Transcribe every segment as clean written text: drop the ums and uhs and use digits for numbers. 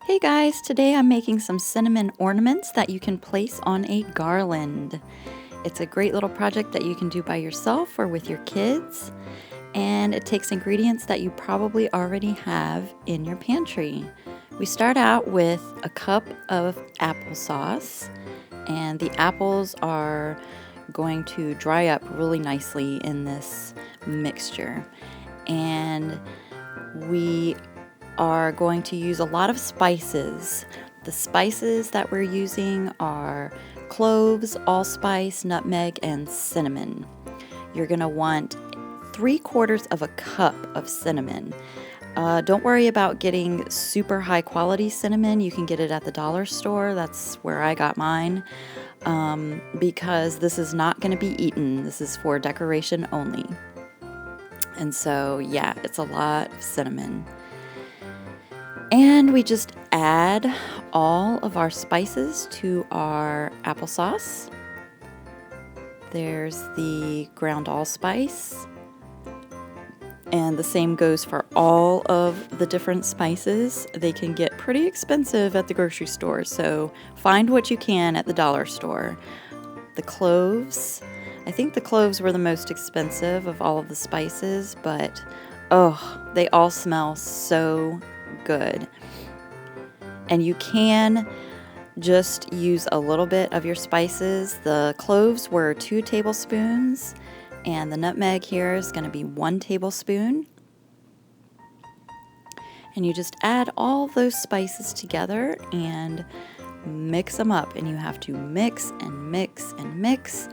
Hey guys, today I'm making some cinnamon ornaments that you can place on a garland. It's a great little project that you can do by yourself or with your kids, and it takes ingredients that you probably already have in your pantry. We start out with a cup of applesauce, and the apples are going to dry up really nicely in this mixture. And we are going to use a lot of spices. The spices that we're using are cloves, allspice, nutmeg, and cinnamon. You're going to want 3/4 of a cup of cinnamon. Don't worry about getting super high quality cinnamon. You can get it at the dollar store. That's where I got mine. Because this is not going to be eaten. This is for decoration only. And so, yeah, it's a lot of cinnamon. And we just add all of our spices to our applesauce. There's the ground allspice. And the same goes for all of the different spices. They can get pretty expensive at the grocery store, so find what you can at the dollar store. The cloves. I think the cloves were the most expensive of all of the spices, but they all smell so good. And you can just use a little bit of your spices. The cloves were 2 tablespoons, and the nutmeg here is going to be 1 tablespoon. And you just add all those spices together and mix them up. And you have to mix and mix and mix,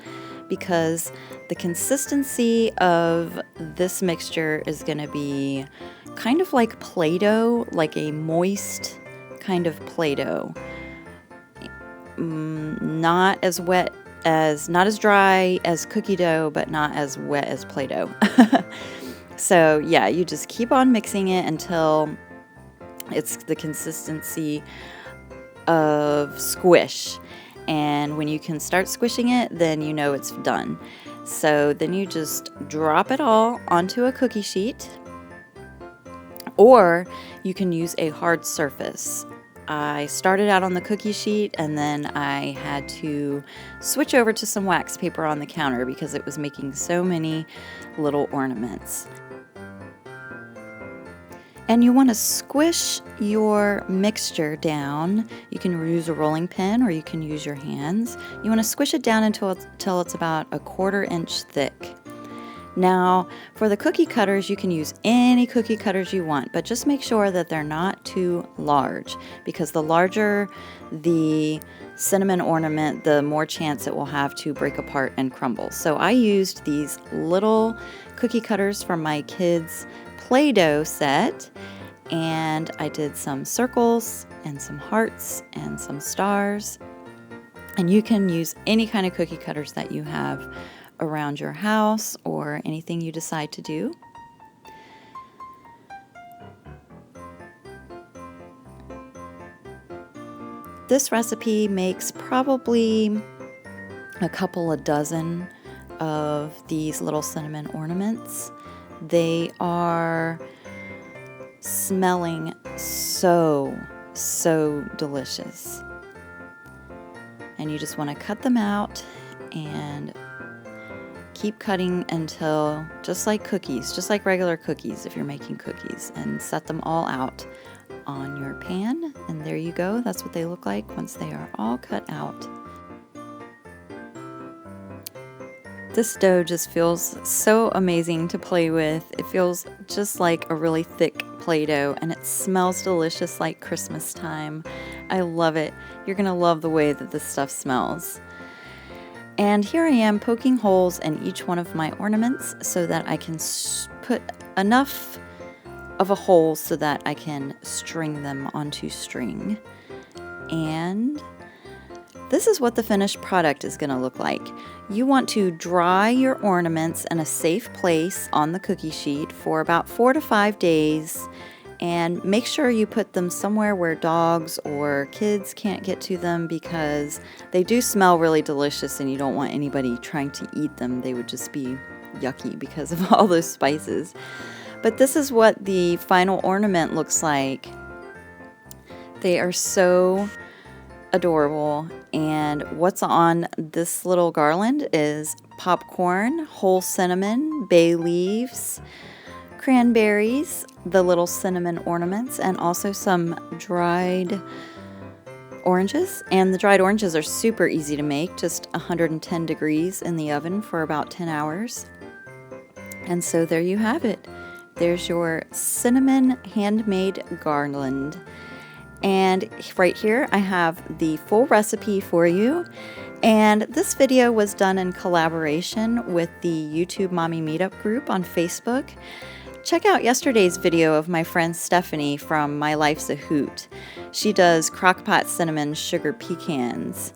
because the consistency of this mixture is going to be kind of like Play-Doh, like a moist kind of Play-Doh. Not as dry as cookie dough, but not as wet as Play-Doh. So yeah, you just keep on mixing it until it's the consistency of squish. And when you can start squishing it, then you know it's done. So then you just drop it all onto a cookie sheet, or you can use a hard surface. I started out on the cookie sheet, and then I had to switch over to some wax paper on the counter because it was making so many little ornaments. And you want to squish your mixture down. You can use a rolling pin or you can use your hands. You want to squish it down until it's about 1/4 inch thick. Now, for the cookie cutters, you can use any cookie cutters you want, but just make sure that they're not too large, because the larger the cinnamon ornament, the more chance it will have to break apart and crumble. So I used these little cookie cutters from my kids' Play-Doh set, and I did some circles and some hearts and some stars. And you can use any kind of cookie cutters that you have around your house or anything you decide to do. This recipe makes probably a couple of dozen of these little cinnamon ornaments. They are smelling so delicious. And you just want to cut them out and keep cutting until, just like cookies, just like regular cookies if you're making cookies, and set them all out on your pan. And there you go. That's what they look like once they are all cut out. This dough just feels so amazing to play with. It feels just like a really thick Play-Doh, and it smells delicious like Christmas time. I love it. You're going to love the way that this stuff smells. And here I am poking holes in each one of my ornaments so that I can put enough of a hole so that I can string them onto string. And this is what the finished product is going to look like. You want to dry your ornaments in a safe place on the cookie sheet for about 4 to 5 days, and make sure you put them somewhere where dogs or kids can't get to them, because they do smell really delicious and you don't want anybody trying to eat them. They would just be yucky because of all those spices. But this is what the final ornament looks like. They are so adorable, and what's on this little garland is popcorn, whole cinnamon, bay leaves, cranberries, the little cinnamon ornaments, and also some dried oranges. And the dried oranges are super easy to make, just 110 degrees in the oven for about 10 hours. And so there you have it. There's your cinnamon handmade garland. And right here I have the full recipe for you. And this video was done in collaboration with the YouTube Mommy Meetup group on Facebook. Check out yesterday's video of my friend Stephanie from My Life's a Hoot. She does crockpot cinnamon sugar pecans.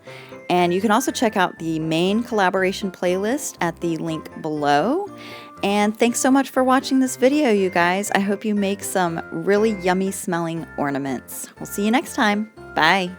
And you can also check out the main collaboration playlist at the link below. And thanks so much for watching this video, you guys. I hope you make some really yummy smelling ornaments. We'll see you next time. Bye.